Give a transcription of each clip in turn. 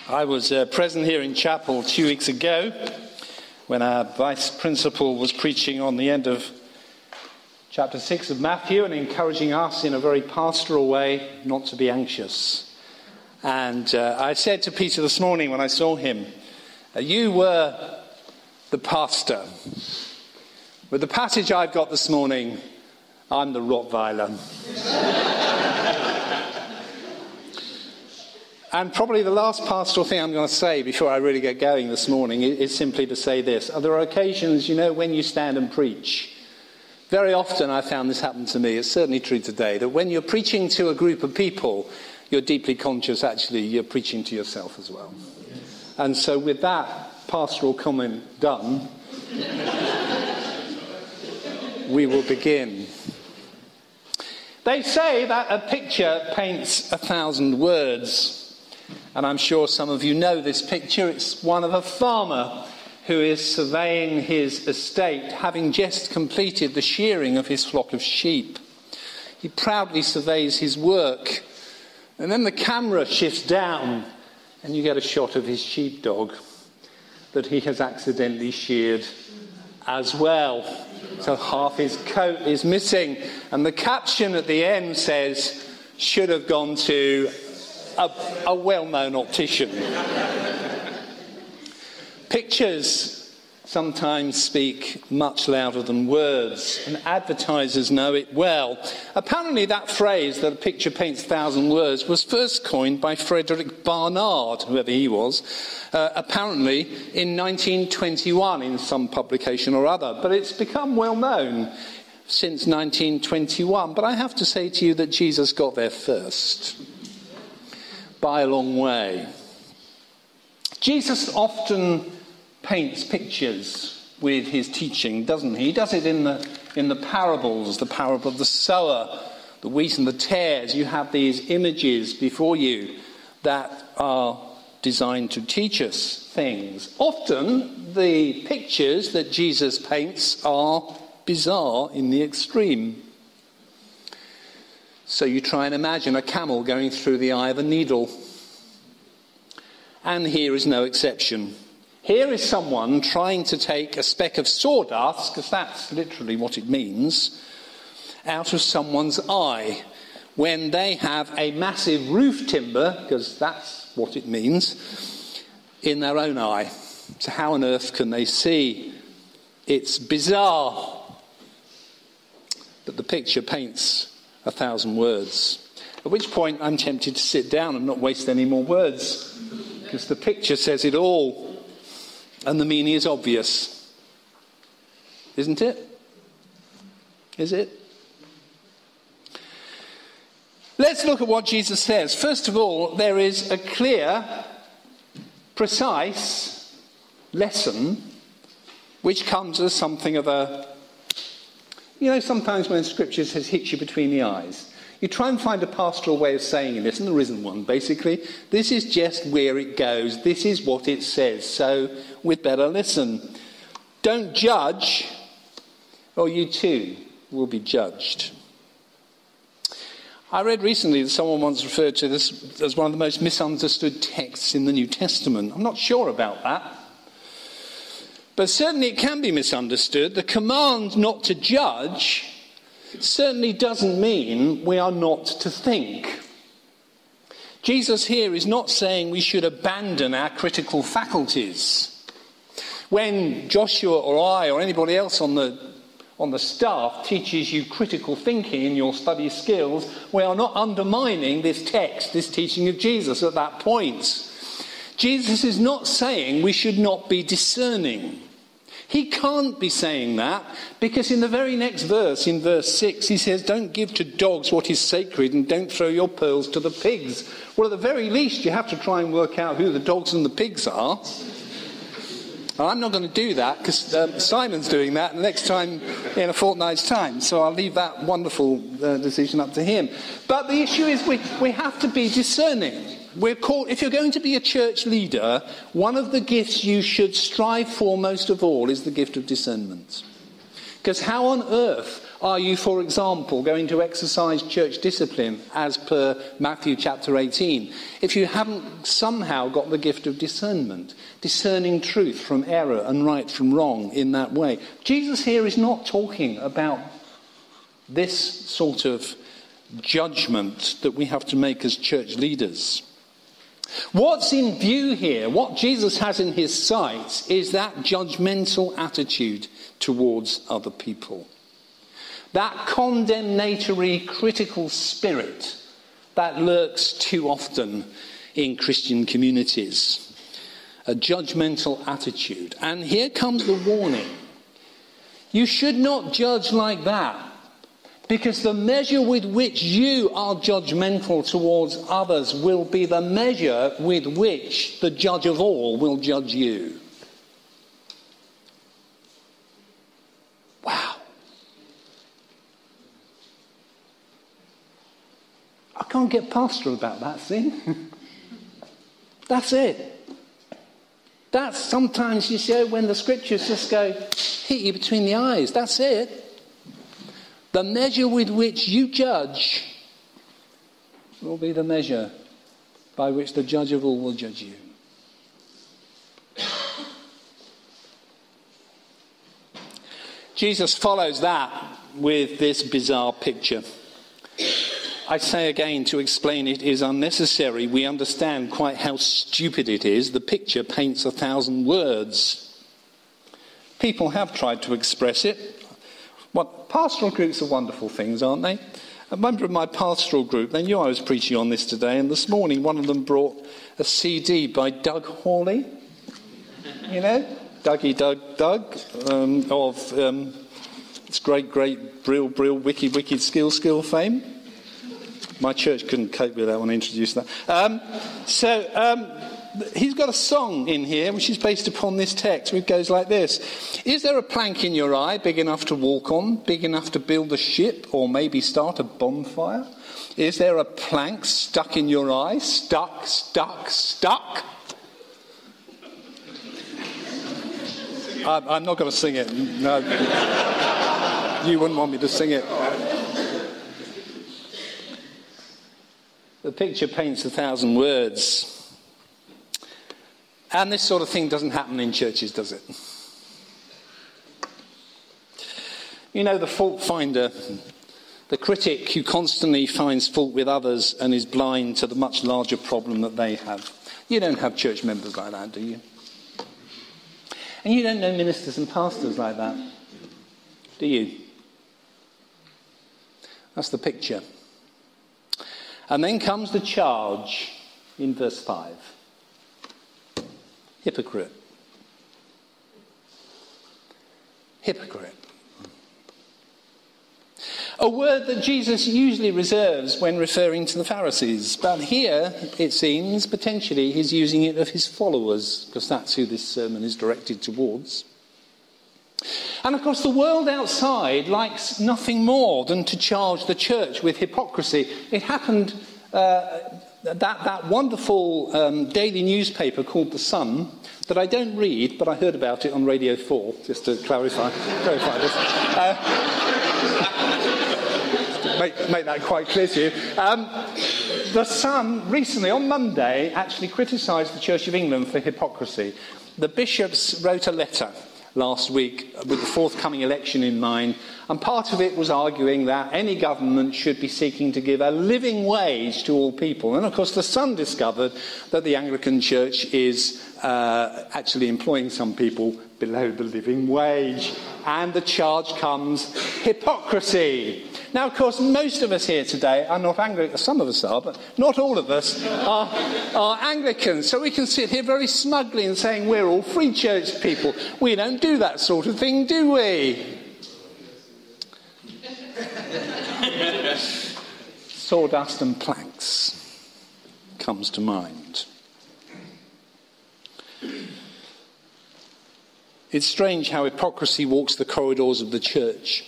I was present here in chapel 2 weeks ago when our vice principal was preaching on the end of chapter 6 of Matthew and encouraging us in a very pastoral way not to be anxious. And I said to Peter this morning when I saw him, you were the pastor. With the passage I've got this morning, I'm the Rottweiler. And probably the last pastoral thing I'm going to say before I really get going this morning is simply to say this. There are occasions, when you stand and preach, very often I found this happen to me, it's certainly true today, that when you're preaching to a group of people, you're deeply conscious, actually, you're preaching to yourself as well. And so with that pastoral comment done, we will begin. They say that a picture paints 1,000 words. And I'm sure some of you know this picture. It's one of a farmer who is surveying his estate, having just completed the shearing of his flock of sheep. He proudly surveys his work. And then the camera shifts down and you get a shot of his sheepdog that he has accidentally sheared as well. So half his coat is missing. And the caption at the end says, should have gone to a well-known optician. Pictures sometimes speak much louder than words, and advertisers know it well. Apparently that phrase, that a picture paints 1,000 words, was first coined by Frederick Barnard, whoever he was, apparently in 1921 in some publication or other. But it's become well known since 1921. But I have to say to you that Jesus got there first, by a long way. Jesus often paints pictures with his teaching, doesn't he? He does it in the parables, the parable of the sower, the wheat and the tares. You have these images before you that are designed to teach us things. Often the pictures that Jesus paints are bizarre in the extreme. So you try and imagine a camel going through the eye of a needle. And here is no exception. Here is someone trying to take a speck of sawdust, because that's literally what it means, out of someone's eye when they have a massive roof timber, because that's what it means, in their own eye. So how on earth can they see? It's bizarre. But the picture paints 1,000 words. At which point I'm tempted to sit down and not waste any more words, because the picture says it all and the meaning is obvious. Isn't it? Is it? Let's look at what Jesus says. First of all, there is a clear, precise lesson which comes as something of a... sometimes when Scripture says hits you between the eyes, you try and find a pastoral way of saying this, and there isn't one, basically. This is just where it goes. This is what it says. So we'd better listen. Don't judge, or you too will be judged. I read recently that someone once referred to this as one of the most misunderstood texts in the New Testament. I'm not sure about that. But certainly it can be misunderstood. The command not to judge certainly doesn't mean we are not to think. Jesus here is not saying we should abandon our critical faculties. When Joshua or I or anybody else on the staff teaches you critical thinking in your study skills, we are not undermining this text, this teaching of Jesus at that point. Jesus is not saying we should not be discerning. He can't be saying that, because in the very next verse, in verse 6, he says, don't give to dogs what is sacred and don't throw your pearls to the pigs. Well, at the very least, you have to try and work out who the dogs and the pigs are. And I'm not going to do that, because Simon's doing that the next time in a fortnight's time. So I'll leave that wonderful decision up to him. But the issue is we have to be discerning. We're called, if you're going to be a church leader, one of the gifts you should strive for most of all is the gift of discernment. Because how on earth Are you, for example, going to exercise church discipline as per Matthew chapter 18? If you haven't somehow got the gift of discernment, discerning truth from error and right from wrong in that way. Jesus here is not talking about this sort of judgment that we have to make as church leaders. What's in view here, what Jesus has in his sights, is that judgmental attitude towards other people. That condemnatory, critical spirit that lurks too often in Christian communities. A judgmental attitude. And here comes the warning. You should not judge like that, because the measure with which you are judgmental towards others will be the measure with which the judge of all will judge you. Wow. I can't get pastoral about that thing. That's it. That's sometimes, you see, when the scriptures just go, hit you between the eyes. That's it. The measure with which you judge will be the measure by which the judge of all will judge you. Jesus follows that with this bizarre picture. I say again, to explain it is unnecessary. We understand quite how stupid it is. The picture paints 1,000 words. People have tried to express it. Pastoral groups are wonderful things, aren't they? A member of my pastoral group, they knew I was preaching on this today, and this morning one of them brought a CD by Doug Hawley. You know, Dougie Doug, of its great Brill, Wicked Skill fame. My church couldn't cope with that when I introduced that. He's got a song in here which is based upon this text, which goes like this. Is there a plank in your eye big enough to walk on, big enough to build a ship, or maybe start a bonfire? Is there a plank stuck in your eye? Stuck. I'm not going to sing it. No. You wouldn't want me to sing it. The picture paints 1,000 words. And this sort of thing doesn't happen in churches, does it? You know, the fault finder, the critic who constantly finds fault with others and is blind to the much larger problem that they have. You don't have church members like that, do you? And you don't know ministers and pastors like that, do you? That's the picture. And then comes the charge in verse 5. Hypocrite. Hypocrite. A word that Jesus usually reserves when referring to the Pharisees. But here, it seems, potentially, he's using it of his followers, because that's who this sermon is directed towards. And of course, the world outside likes nothing more than to charge the church with hypocrisy. It happened, that wonderful daily newspaper called The Sun, that I don't read, but I heard about it on Radio 4, just to clarify this. Make that quite clear to you. The Sun recently, on Monday, actually criticised the Church of England for hypocrisy. The bishops wrote a letter last week with the forthcoming election in mind, and part of it was arguing that any government should be seeking to give a living wage to all people. And of course the Sun discovered that the Anglican Church is actually employing some people below the living wage, and the charge comes hypocrisy. Now, of course, most of us here today are not Anglican. Some of us are, but not all of us are Anglicans. So we can sit here very smugly and saying we're all free church people. We don't do that sort of thing, do we? Sawdust and planks comes to mind. It's strange how hypocrisy walks the corridors of the church.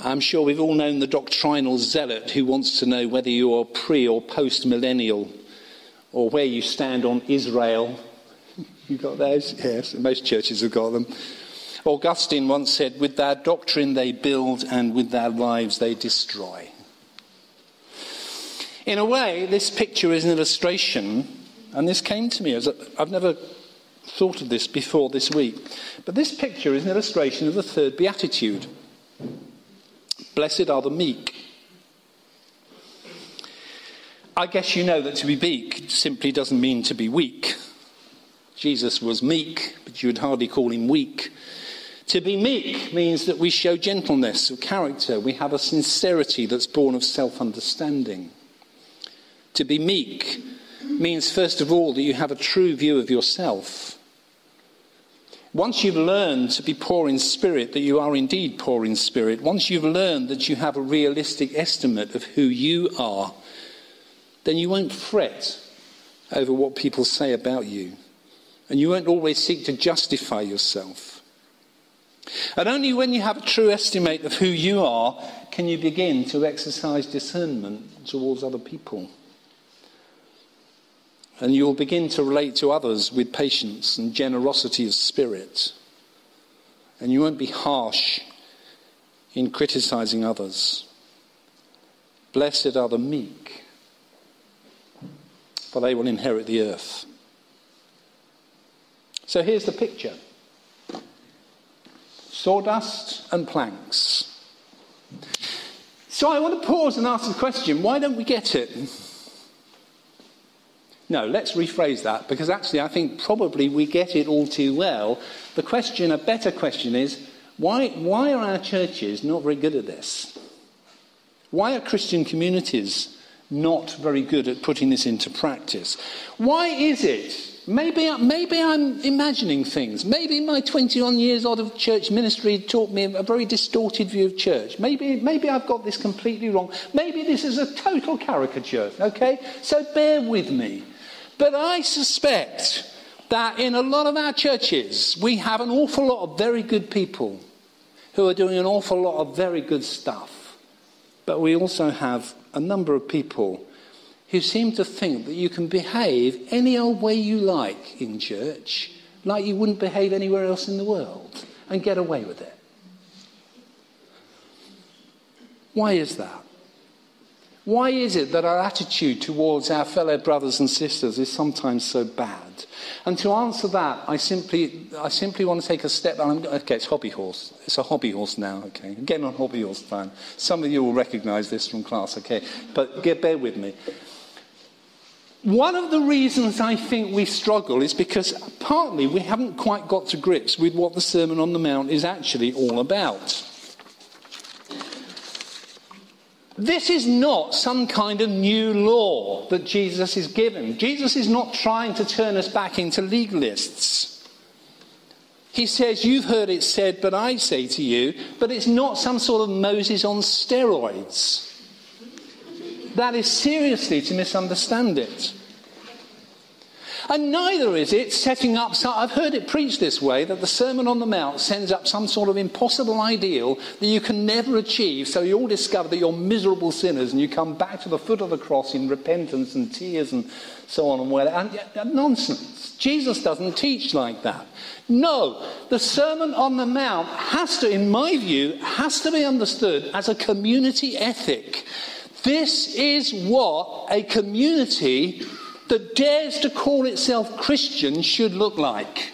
I'm sure we've all known the doctrinal zealot who wants to know whether you're pre- or post-millennial, or where you stand on Israel. You got those? Yes, most churches have got them. Augustine once said, with their doctrine they build and with their lives they destroy. In a way, this picture is an illustration, and this came to me as I've never thought of this before this week, but this picture is an illustration of the third beatitude. Blessed are the meek. I guess you know that to be meek simply doesn't mean to be weak. Jesus was meek, but you would hardly call him weak. To be meek means that we show gentleness of character. We have a sincerity that's born of self-understanding. To be meek means, first of all, that you have a true view of yourself. Once you've learned to be poor in spirit, that you are indeed poor in spirit, once you've learned that you have a realistic estimate of who you are, then you won't fret over what people say about you. And you won't always seek to justify yourself. And only when you have a true estimate of who you are can you begin to exercise discernment towards other people. And you'll begin to relate to others with patience and generosity of spirit. And you won't be harsh in criticizing others. Blessed are the meek, for they will inherit the earth. So here's the picture. Sawdust and planks. So I want to pause and ask the question, why don't we get it? No, let's rephrase that, because actually I think probably we get it all too well. The question, a better question is, why are our churches not very good at this? Why are Christian communities not very good at putting this into practice? Why is it? Maybe I'm imagining things. Maybe my 21 years odd of church ministry taught me a very distorted view of church. Maybe I've got this completely wrong. Maybe this is a total caricature, okay? So bear with me. But I suspect that in a lot of our churches, we have an awful lot of very good people who are doing an awful lot of very good stuff. But we also have a number of people who seem to think that you can behave any old way you like in church, like you wouldn't behave anywhere else in the world, and get away with it. Why is that? Why is it that our attitude towards our fellow brothers and sisters is sometimes so bad? And to answer that, I simply want to take a step. Okay, it's hobby horse. It's a hobby horse now, okay? I'm getting on hobby horse time. Some of you will recognise this from class, okay? But bear with me. One of the reasons I think we struggle is because partly we haven't quite got to grips with what the Sermon on the Mount is actually all about. This is not some kind of new law that Jesus is given. Jesus is not trying to turn us back into legalists. He says, you've heard it said, but I say to you, but it's not some sort of Moses on steroids. That is seriously to misunderstand it. And neither is it setting up, I've heard it preached this way, that the Sermon on the Mount sends up some sort of impossible ideal that you can never achieve, so you all discover that you're miserable sinners and you come back to the foot of the cross in repentance and tears and so on and well. And nonsense. Jesus doesn't teach like that. No, the Sermon on the Mount has to, in my view, has to be understood as a community ethic. This is what a community that dares to call itself Christian should look like.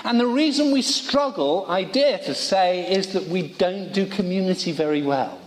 And the reason we struggle, I dare to say, is that we don't do community very well.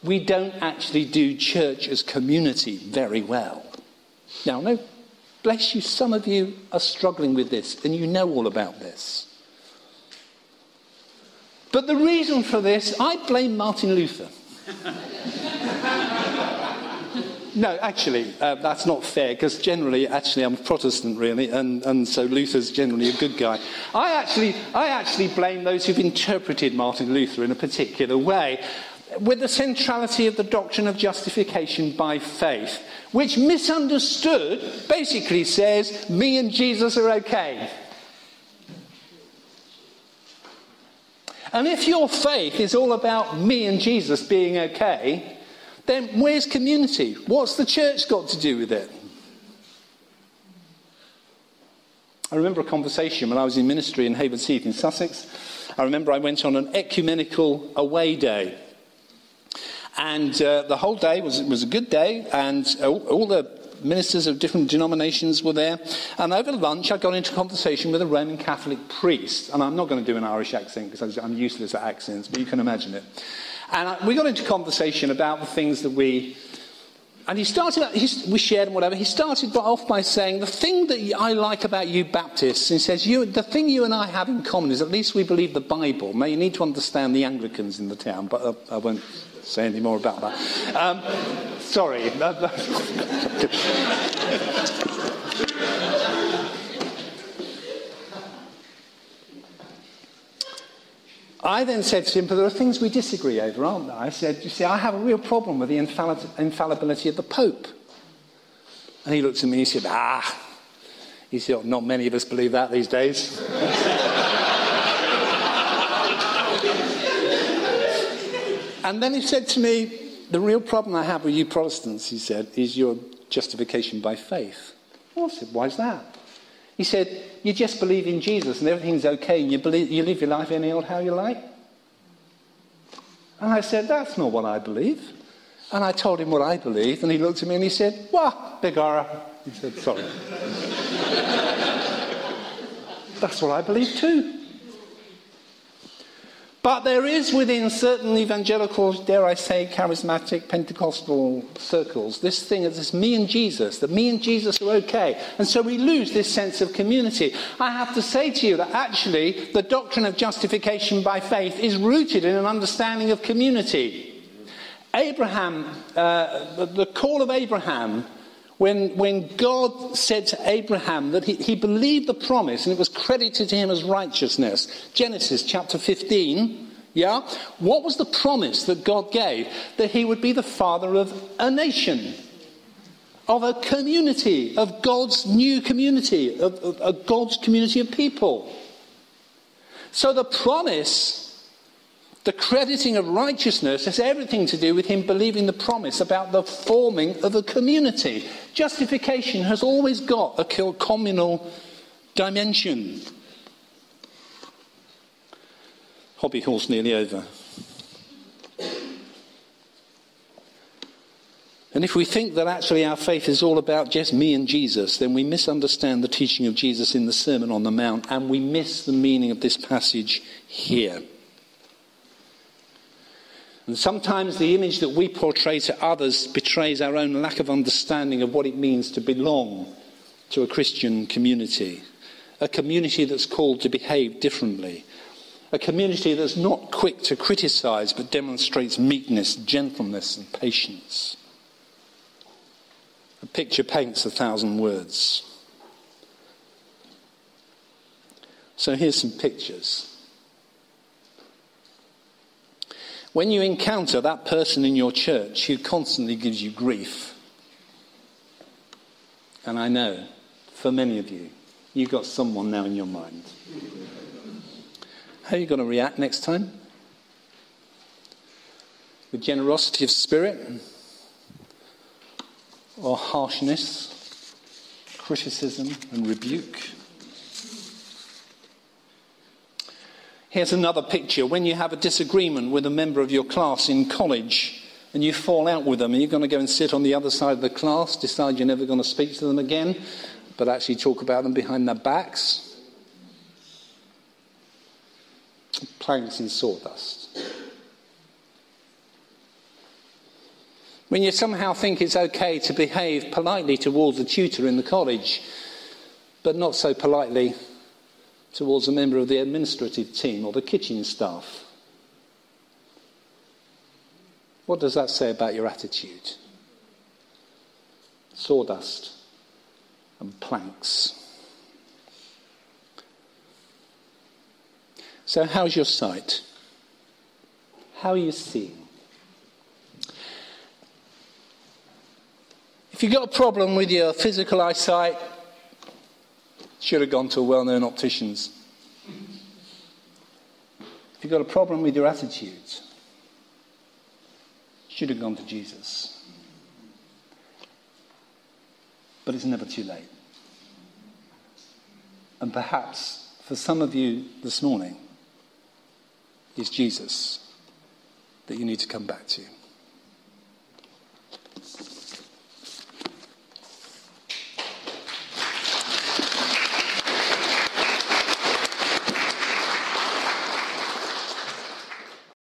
We don't actually do church as community very well. Now, no, bless you, some of you are struggling with this, and you know all about this. But the reason for this, I blame Martin Luther. No, actually, that's not fair, because generally, I'm a Protestant, really, and so Luther's generally a good guy. I actually blame those who've interpreted Martin Luther in a particular way, with the centrality of the doctrine of justification by faith, which misunderstood basically says, me and Jesus are okay. And if your faith is all about me and Jesus being okay, then where's community? What's the church got to do with it? I remember a conversation when I was in ministry in Havens Heath in Sussex. I remember I went on an ecumenical away day. And the whole day was a good day, and all the ministers of different denominations were there. And over lunch, I got into conversation with a Roman Catholic priest. And I'm not going to do an Irish accent because I'm useless at accents, but you can imagine it. And we got into conversation about the things that we... And we shared and whatever. He started off by saying, the thing that I like about you Baptists, he says, the thing you and I have in common is at least we believe the Bible. Now, you need to understand the Anglicans in the town, but I won't say any more about that. Sorry. I then said to him, but there are things we disagree over, aren't there? I said, you see, I have a real problem with the infallibility of the Pope. And he looked at me and he said, he said, not many of us believe that these days. And then he said to me, the real problem I have with you Protestants, he said, is your justification by faith. Well, I said, why is that? He said, you just believe in Jesus and everything's okay and you live your life any old how you like. And I said, that's not what I believe. And I told him what I believed, and he looked at me and he said, wah, big horror. He said, sorry. That's what I believe too. But there is within certain evangelical, dare I say, charismatic, Pentecostal circles, this thing that is me and Jesus, that me and Jesus are okay. And so we lose this sense of community. I have to say to you that actually the doctrine of justification by faith is rooted in an understanding of community. Abraham, the call of Abraham, when God said to Abraham that he believed the promise and it was credited to him as righteousness, Genesis chapter 15, yeah? What was the promise that God gave? That he would be the father of a nation, of a community, of God's new community, of God's community of people. So the promise, the crediting of righteousness, has everything to do with him believing the promise about the forming of a community. Justification has always got a communal dimension. Hobby horse nearly over. And if we think that actually our faith is all about just me and Jesus, then we misunderstand the teaching of Jesus in the Sermon on the Mount, and we miss the meaning of this passage here. And sometimes the image that we portray to others betrays our own lack of understanding of what it means to belong to a Christian community. A community that's called to behave differently. A community that's not quick to criticize but demonstrates meekness, gentleness and patience. A picture paints 1,000 words. So here's some pictures. When you encounter that person in your church who constantly gives you grief, and I know, for many of you, you've got someone now in your mind. How are you going to react next time? With generosity of spirit? Or harshness, criticism and rebuke? Here's another picture. When you have a disagreement with a member of your class in college and you fall out with them and you're going to go and sit on the other side of the class, decide you're never going to speak to them again, but actually talk about them behind their backs. Planks and sawdust. When you somehow think it's okay to behave politely towards a tutor in the college, but not so politely towards a member of the administrative team or the kitchen staff. What does that say about your attitude? Sawdust and planks. So how's your sight? How are you seeing? If you've got a problem with your physical eyesight, should have gone to a well-known opticians. If you've got a problem with your attitudes, should have gone to Jesus. But it's never too late. And perhaps for some of you this morning, it's Jesus that you need to come back to.